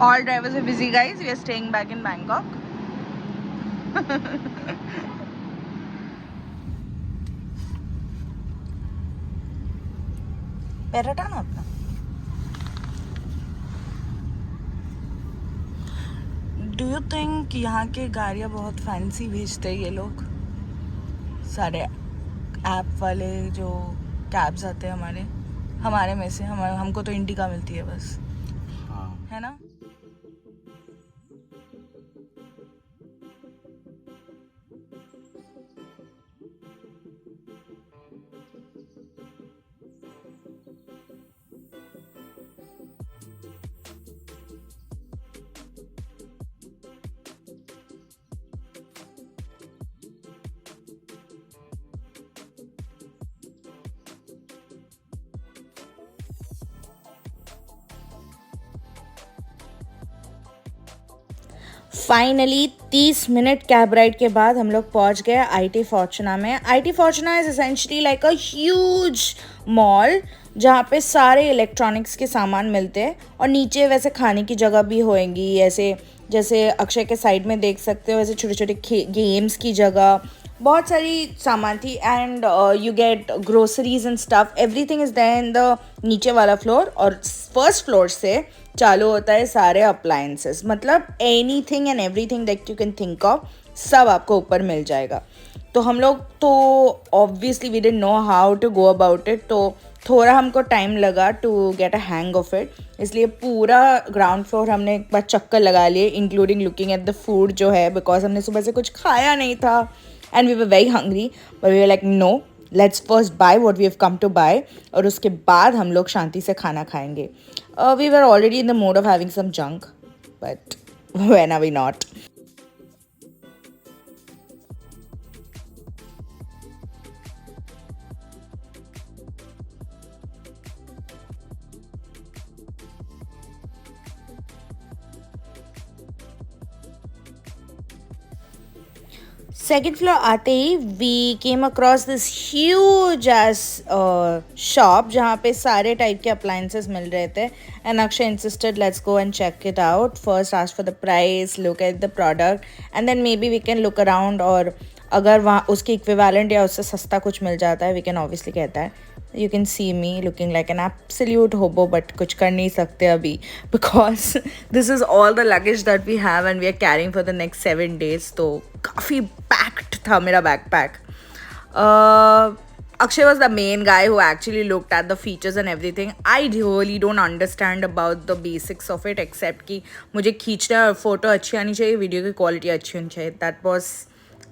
All drivers are busy, guys. We are staying back in Bangkok. पैर हटा ना अपना. डू यू थिंक यहाँ के गाड़ियाँ बहुत फैंसी भेजते हैं ये लोग? सारे ऐप वाले जो कैब्स आते हैं हमारे में से हमको तो इंडिका मिलती है बस. हाँ. है ना? फाइनली 30 मिनट कैब राइड के बाद हम लोग पहुंच गए IT फॉर्चुना में. IT Fortuna is essentially like a huge mall जहाँ पे सारे इलेक्ट्रॉनिक्स के सामान मिलते हैं और नीचे वैसे खाने की जगह भी होएंगी. ऐसे जैसे अक्षय के साइड में देख सकते हो वैसे छोटे छोटे गेम्स की जगह बहुत सारी सामान थी. And you get groceries and stuff. Everything is there in the नीचे वाला फ्लोर और फर्स्ट फ्लोर से चालू होता है सारे अप्लायंसेस. मतलब anything and everything that you can think of सब आपको ऊपर मिल जाएगा. तो हम लोग तो obviously we didn't know how to go about it. तो थोड़ा हमको टाइम लगा to get a hang of it. इसलिए पूरा ग्राउंड फ्लोर हमने एक बार चक्कर लगा लिए including looking at the food जो है बिकॉज हमने सुबह से कुछ खाया नहीं था and we were very hungry. But we were like no, let's first buy what we have come to buy और उसके बाद हम लोग शांति से खाना खाएंगे. We were already in the mood of having some junk, but when are we not? Second floor आते ही we came across this huge ass shop जहाँ पे सारे टाइप के अप्लायंसेस मिल रहे थे. And Akshay insisted let's go and check it out. First ask for the price, look at the product and then maybe we can look around. और अगर वहाँ उसके इक्विवेलेंट या उससे सस्ता कुछ मिल जाता है वी कैन ऑब्वियसली कहता है. You can see me looking like an absolute hobo, but कुछ कर नहीं सकते अभी because this is all the luggage that we have and we are carrying for the next 7 days. तो काफ़ी packed था मेरा backpack. Akshay was the main guy who actually looked at the features and everything. I really don't understand about the basics of it except कि मुझे खींचना photo अच्छी आनी चाहिए, वीडियो की क्वालिटी अच्छी होनी चाहिए. That was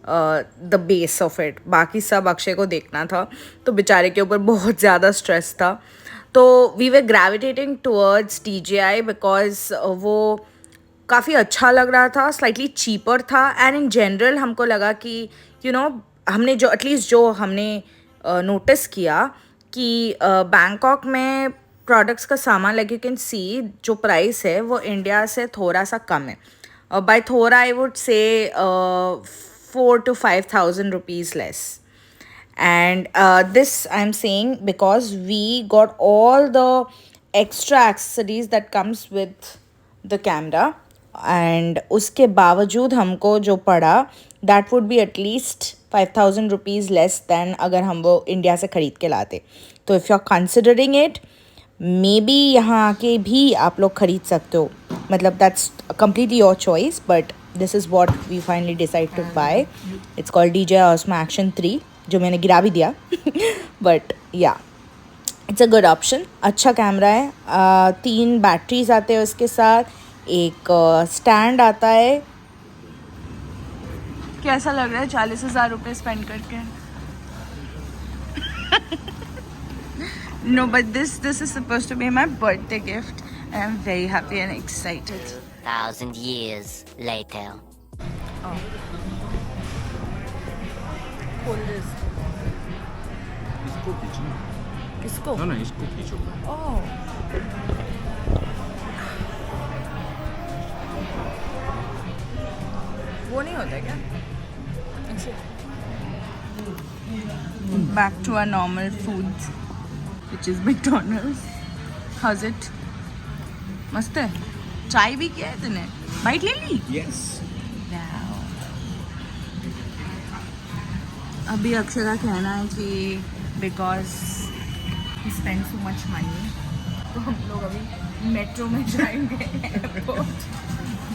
the base of it. बाकी सब अक्षय को देखना था तो बेचारे के ऊपर बहुत ज़्यादा स्ट्रेस था. तो we were gravitating towards DJI because वो काफ़ी अच्छा लग रहा था, स्लाइटली चीपर था एंड इन जनरल हमको लगा कि यू नो हमने जो एटलीस्ट जो हमने नोटिस किया कि बैंकॉक में प्रोडक्ट्स का सामान लाइक यू कैन सी जो प्राइस है वो इंडिया से थोड़ा सा कम है. बाय थोड़ा I would say 4,000 to 5,000 rupees less. And this I'm saying because we got all the extra accessories that comes with the camera and उसके बावजूद हमको जो पड़ा that would be at least 5,000 rupees less than अगर हम वो India से ख़रीद के लाते. तो if you're considering it, maybe यहाँ आके भी आप लोग ख़रीद सकते हो. मतलब that's completely your choice, but this is what we finally decided to buy. It's called DJI Osmo Action 3 जो मैंने गिरा भी दिया. But yeah, it's a good option. अच्छा कैमरा है. 3 बैटरीज आते हैं उसके साथ. एक स्टैंड आता है. कैसा लग रहा है 40,000 रुपये स्पेंड करके? No, but this is supposed to be my birthday gift and I'm very happy and excited. 1,000 years later. Oh. Hold this. इसको खींचना. किसको? ना इसको खींचो. Oh. वो नहीं होता क्या? Back to our normal foods, which is McDonald's. How's it? मस्त है. ट्राई भी किया है तूने? बाइट ले ली? Yes. अभी अक्षय का कहना है कि because he spend so much money तो हम लोग अभी मेट्रो में जाएंगे एयरपोर्ट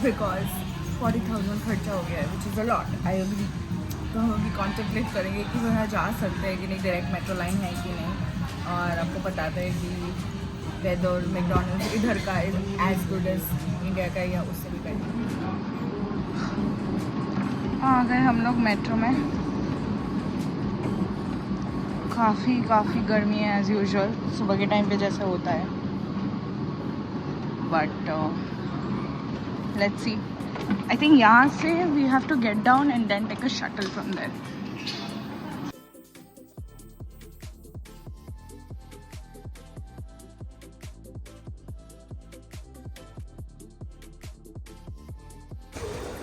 बिकॉज 40,000 खर्चा हो गया है which is a lot I agree. तो हम अभी कॉन्टेम्पलेट करेंगे कि वहाँ जा सकते हैं कि नहीं, डायरेक्ट मेट्रो लाइन है कि नहीं। और आपको बताते हैं कि वेदर मैकडॉनल्ड्स इधर का is as good as India का या उससे भी बेटर। आ गए हम लोग मेट्रो में। काफ़ी गर्मी है एज़ यूजुअल, सुबह के टाइम पे जैसा होता है। But let's see, I think यहाँ से we have to get down and then take a shuttle from there.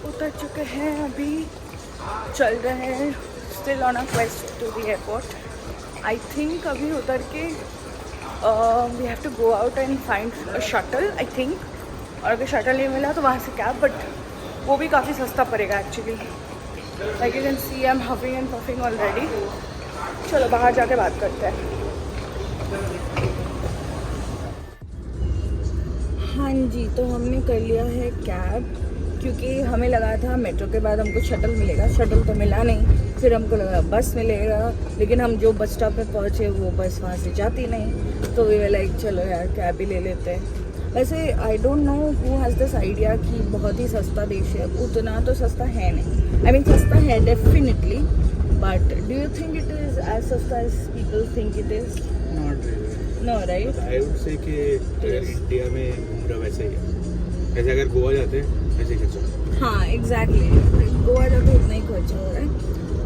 उतर चुके हैं, अभी चल रहे हैं, still on a quest to the airport. I think अभी उतर के we have to go out and find a shuttle I think, और अगर शटल नहीं मिला तो वहाँ से कैब, बट वो भी काफ़ी सस्ता पड़ेगा actually. Like you can see I am huffing and puffing already. चलो बाहर जाके बात करते हैं। हाँ जी, तो हमने कर लिया है कैब क्योंकि हमें लगा था मेट्रो के बाद हमको शटल मिलेगा, शटल तो मिला नहीं। फिर हमको लगा बस मिलेगा, लेकिन हम जो बस स्टॉप पे पहुँचे वो बस वहाँ से जाती नहीं, तो वे लाइक चलो यार कैब ही ले लेते हैं। वैसे आई don't know who has this idea कि बहुत ही सस्ता देश है, उतना तो सस्ता है नहीं। आई मीन सस्ता है definitely, but do you think it is as सस्ता as people think it is? Not really. No right? I would say कि अगर इंडिया में घूम रहा वैसे ही है, ऐसे अगर गोवा जाते हैं वैसे ही खर्चा। हाँ एग्जैक्टली, गोवा जाके उतना ही खर्चा हो रहा है।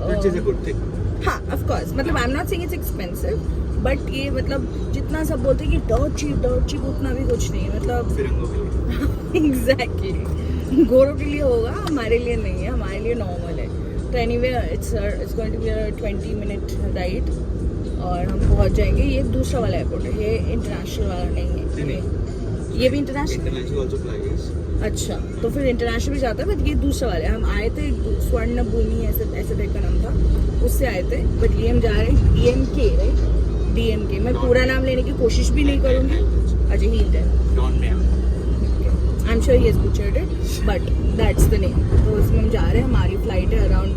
Which is a good thing. हाँ ऑफ कोर्स, मतलब I am not saying it's expensive, but ये मतलब जितना सब बोलते हैं कि डॉट चीप उतना भी कुछ नहीं है, मतलब फिरंगों के लिए। एग्जैक्टली गोरों के लिए होगा, हमारे लिए नहीं है, हमारे लिए नॉर्मल है। तो anyway it's going to be a 20 minute ride और हम पहुंच जाएंगे। ये दूसरा वाला एयरपोर्ट है, ये इंटरनेशनल वाला नहीं है। नहीं। ये भी इंटरनेशनल? International also flies. अच्छा, तो फिर इंटरनेशनल भी जाता है, बट ये दूसरा वाला है। हम आए थे स्वर्ण भूमि ऐसे टाइप का नाम था, उससे आए थे, बट ये हम जा रहे हैं DMK, राइट? DMK। मैं पूरा नाम लेने की कोशिश भी नहीं करूँगी। अच्छा ही है, Don Mea. I am sure he has butchered it, but that's the name. तो उसमें हम जा रहे हैं, हमारी फ्लाइट है अराउंड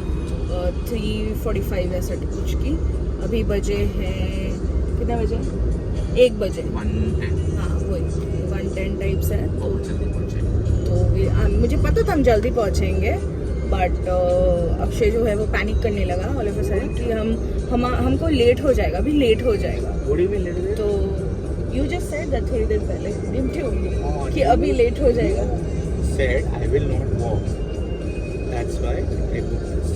3:45 ऐसा कुछ की। अभी बजे हैं कितने बजे? 1 बजे। 110. हाँ वही 110 टाइप्स है। बहुत जल्दी पहुंचे। तो मुझे पता था हम जल्दी पहुंचेंगे, बट अक्षय जो है वो पैनिक करने लगा ऑल ऑफ अ सडन कि हमको लेट हो जाएगा, अभी लेट हो जाएगा। थोड़ी भी लेट तो यू जस्ट सेड दैट थोड़ी देर पहले डिडंट यू कि अभी लेट हो जाएगा। said I will not walk. That's why I booked this.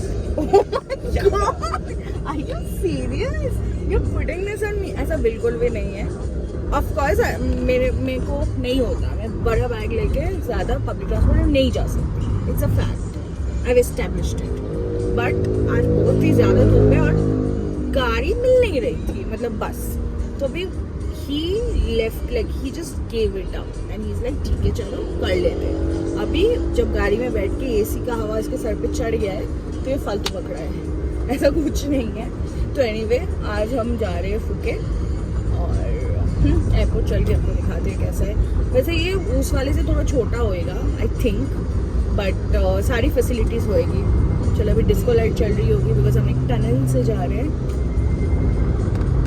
Are you serious? You're putting this on me? ऐसा बिल्कुल भी नहीं है। Of course मेरे को नहीं होता, मैं बड़ा बैग लेके ज़्यादा पब्लिक ट्रांसपोर्ट में नहीं जा सकती। It's a fact. I've established it. But आज बहुत ही ज़्यादा धूप है और गाड़ी मिल नहीं रही थी, मतलब बस। तो अभी he left, like he just gave it up and he's like ठीक है चलो कर लेते हैं। अभी जब गाड़ी में बैठ के AC का हवा इसके सर पे चढ़ गया है तो ये फालतू पकड़ा है, ऐसा कुछ नहीं है। तो एनीवे आज हम जा रहे हैं फुके और एयरपोर्ट चल के आपको दिखाते हैं कैसा है। वैसे ये उस वाले से थोड़ा छोटा होएगा आई थिंक, बट सारी फैसिलिटीज़ होएगी। चलो अभी डिस्को लाइट चल रही होगी बिकॉज हम एक टनल से जा रहे हैं।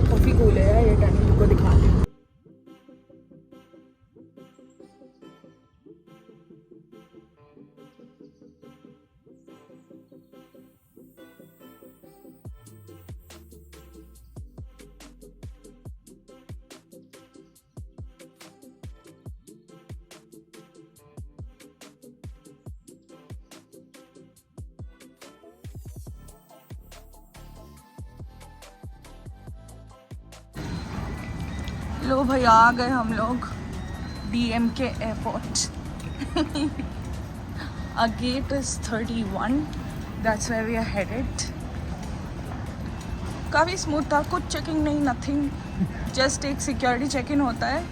काफ़ी कूल है ये टनल को दिखाते हैं। लो भाई आ गए हम लोग DMK airport. Our gate is 31. That's where we are headed. काफ़ी स्मूथ था, कुछ चेकिंग नहीं, नथिंग, जस्ट एक सिक्योरिटी चेक इन होता है।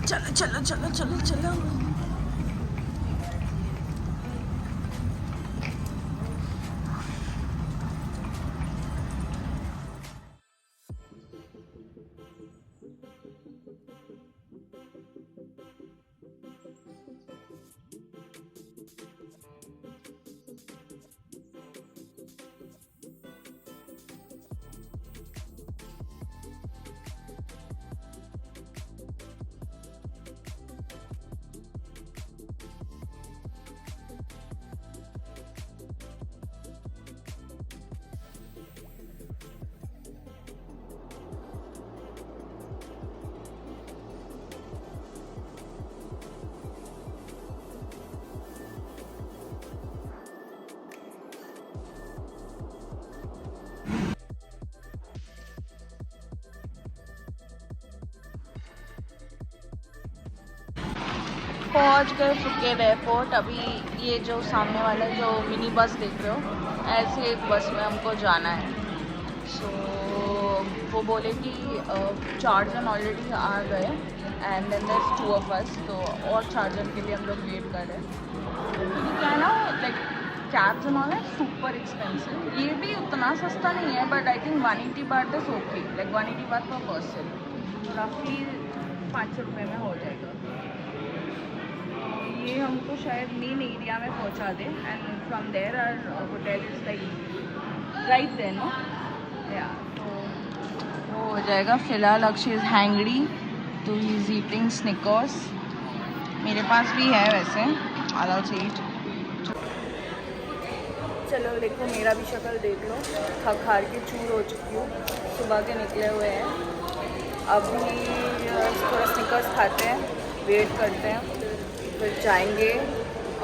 चलो चलो चलो चलो चलो। पहुंच गए फुकेट एयरपोर्ट। अभी ये जो सामने वाला जो मिनी बस देख रहे हो, ऐसे एक बस में हमको जाना है। सो वो बोले कि 4 जन ऑलरेडी आ गए and then there 2 of us, तो और 4 जन के लिए हम लोग वेट कर रहे हैं। क्योंकि क्या है ना, लाइक कैब्स एंड ऑल है सुपर एक्सपेंसिव। ये भी उतना सस्ता नहीं है, बट आई थिंक 180 बात इज ओके, लाइक 180 बात पर पर्सन, रफली 500 रुपये में हो जाएगा। ये हमको शायद मेन एरिया में पहुंचा दे and from there our hotel is like right there, no yeah, तो वो हो जाएगा। फिलहाल अक्षय इज हैंग्री, तो ही इज ईटिंग स्निकर्स। मेरे पास भी है वैसे, आधा सीट। चलो देखो, मेरा भी शक्ल देख लो, थक हार के चूर हो चुकी हूँ, सुबह के निकले हुए हैं। अभी थोड़ा स्निकर्स खाते हैं, वेट करते हैं, फिर जाएंगे।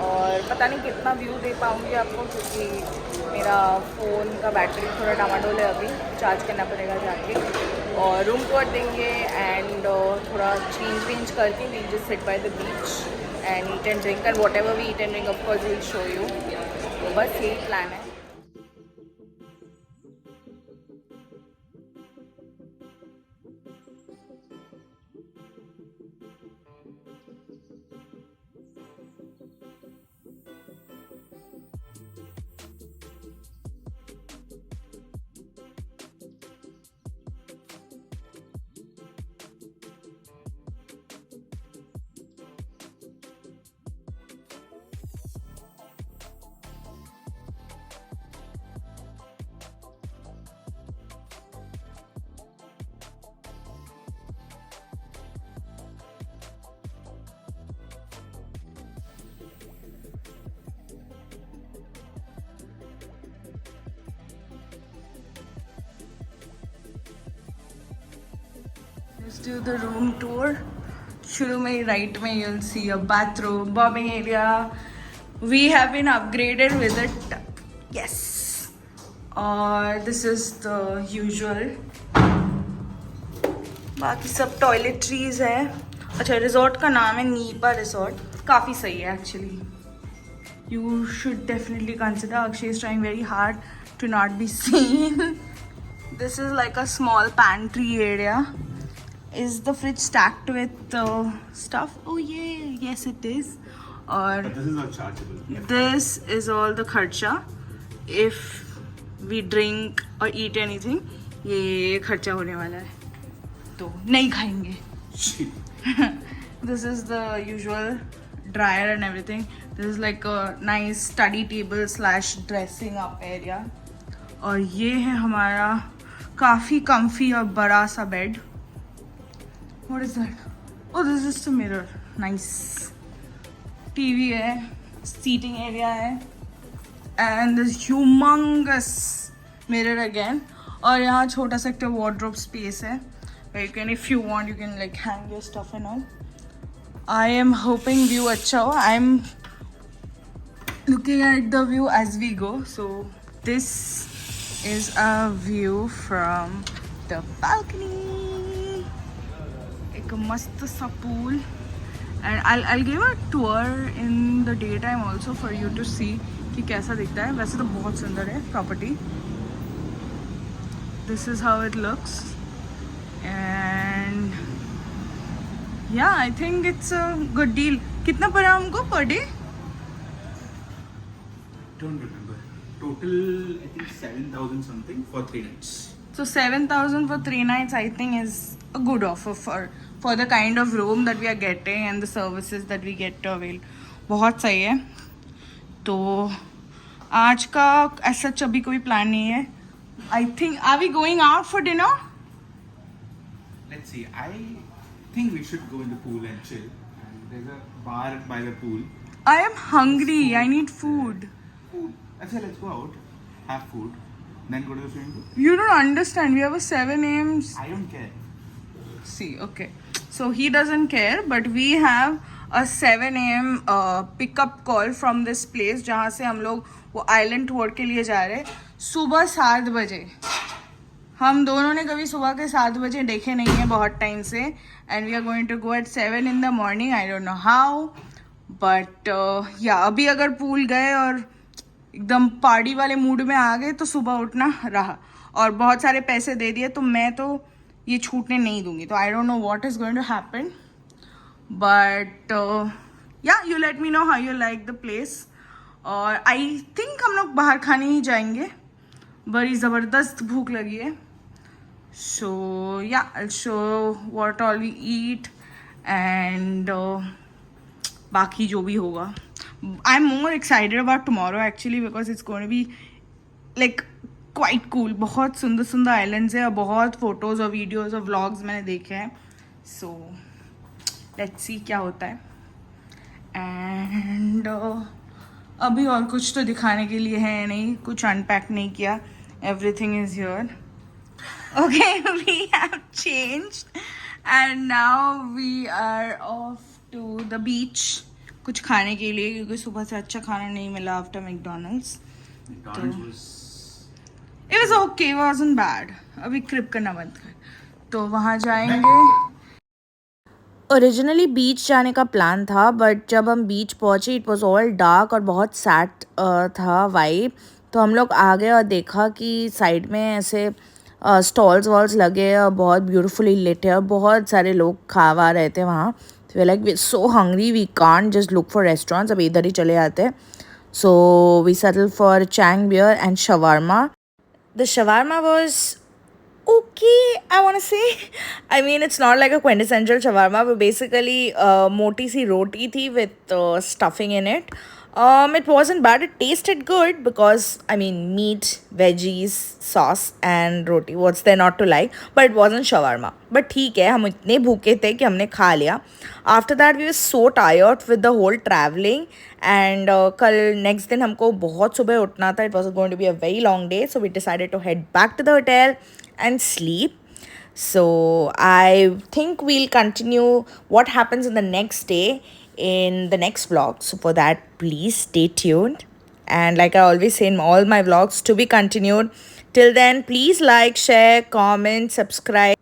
और पता नहीं कितना व्यू दे पाऊँगी आपको, क्योंकि मेरा फ़ोन का बैटरी थोड़ा डामाडोल है, अभी चार्ज करना पड़ेगा जाके। और रूम टूर देंगे एंड थोड़ा चेंज करके we just sit by the beach and eat and drink, and whatever we eat and drink of course will show you. तो बस यही प्लान है। Let's do the room tour. शुरू में ही right में you'll see a bathroom, bobbing area. We have been upgraded with it. Yes. और this is the usual. बाकी सब टॉयलेटरीज है। अच्छा, रिजॉर्ट का नाम है नीपा रिजॉर्ट, काफ़ी सही है actually. You should definitely consider. Akshay is trying very hard to not be seen. This is like a small pantry area. Is the fridge stacked with stuff? Oh yeah, yes it is. Or But this is not chargeable. this is all the खर्चा. If we drink or eat anything, ये खर्चा होने वाला है, तो नहीं खाएंगे। This is the usual dryer and everything. This is like a nice study table / dressing up area. और ये है हमारा काफ़ी comfy और बड़ा सा bed. What is that? Oh, this is the mirror. Nice. TV है, seating area है, and this humongous mirror again. और यहाँ छोटा सा एक wardrobe space है, where you can, if you want, you can like hang your stuff and all. I am hoping view अच्छा हो. I'm looking at the view as we go. So this is a view from the balcony. एक मस्त सा pool, and I'll give a tour in the daytime also for you to see कि कैसा दिखता है। वैसे तो बहुत सुंदर है property. This is how it looks, and या I think it's a good deal. कितना पड़ा हमको per day? Don't remember. Total, I think 7,000 something for 3 nights. So 7,000 for 3 nights, I think, is a good offer for the kind of room that we are getting and the services that we get to avail. बहुत सही है. तो आज का ऐसा अभी कोई plan नहीं है. I think, are we going out for dinner? Let's see. I think we should go in the pool and chill. And there's a bar by the pool. I am hungry. I need food. Food. Actually, let's go out, have food, then go to the swimming pool. You don't understand. We have a 7 a.m. I don't care. See, okay. So he doesn't care, but we have a 7 a.m. Pickup call from this place जहाँ से हम लोग वो island tour के लिए जा रहे हैं. सुबह 7 बजे. हम दोनों ने कभी सुबह के 7 बजे देखे नहीं है बहुत टाइम से. And we are going to go at 7 in the morning. I don't know how. But yeah अभी अगर पूल गए और एकदम पार्टी वाले मूड में आ गए तो सुबह उठना रहा. और बहुत सारे पैसे दे दिए तो मैं तो ये छूटने नहीं दूंगी. तो I don't know what is going to happen. But yeah you let me know how you like the place. और आई थिंक हम लोग बाहर खाने ही जाएंगे. बड़ी ज़बरदस्त भूख लगी है. So yeah I show what all we eat and बाकी जो भी होगा. I am more excited about tomorrow actually because it's going to be like quite cool. बहुत सुंदर सुंदर आइलैंड्स है और बहुत फोटोज़ और वीडियोज़ और व्लॉग्स मैंने देखे हैं. सो लेट्स सी क्या होता है. एंड अभी और कुछ तो दिखाने के लिए है नहीं. कुछ अनपैक नहीं किया. Everything is here. Okay, we have changed and now we are off to the beach. कुछ खाने के लिए क्योंकि सुबह से अच्छा खाना नहीं मिला after McDonald's. McDonald's was. It was okay, it wasn't bad. अभी क्रिप करना बंद कर. तो वहाँ जाएंगे. ओरिजिनली बीच जाने का प्लान था बट जब हम बीच पहुँचे इट वॉज ऑल डार्क और बहुत सैड था वाइब. तो हम लोग आ गए और देखा कि साइड में ऐसे स्टॉल्स वॉल्स लगे और बहुत ब्यूटीफुली लिट है और बहुत सारे लोग खावा रहे थे वहाँ. तो we like we so hungry we can't just look for restaurants. अब इधर ही चले जाते हैं. So we settle for Chang beer and shawarma. The shawarma was okay, I want to say. I mean, it's not like a quintessential shawarma, but basically moti si roti thi with stuffing in it. It wasn't bad. It tasted good because, I mean, meat, veggies, sauce and roti. What's there not to like? But it wasn't shawarma. But ठीक है, हम इतने भूखे थे कि हमने खा लिया. After that, we were so tired with the whole traveling. And कल next दिन हमको बहुत सुबह उठना था. It was going to be a very long day. So we decided to head back to the hotel and sleep. So I think we'll continue what happens in the next day in the next vlog. So for that, please stay tuned. And like I always say in all my vlogs, to be continued. Till then, please like, share, comment, subscribe.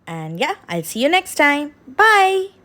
And yeah, I'll see you next time. Bye.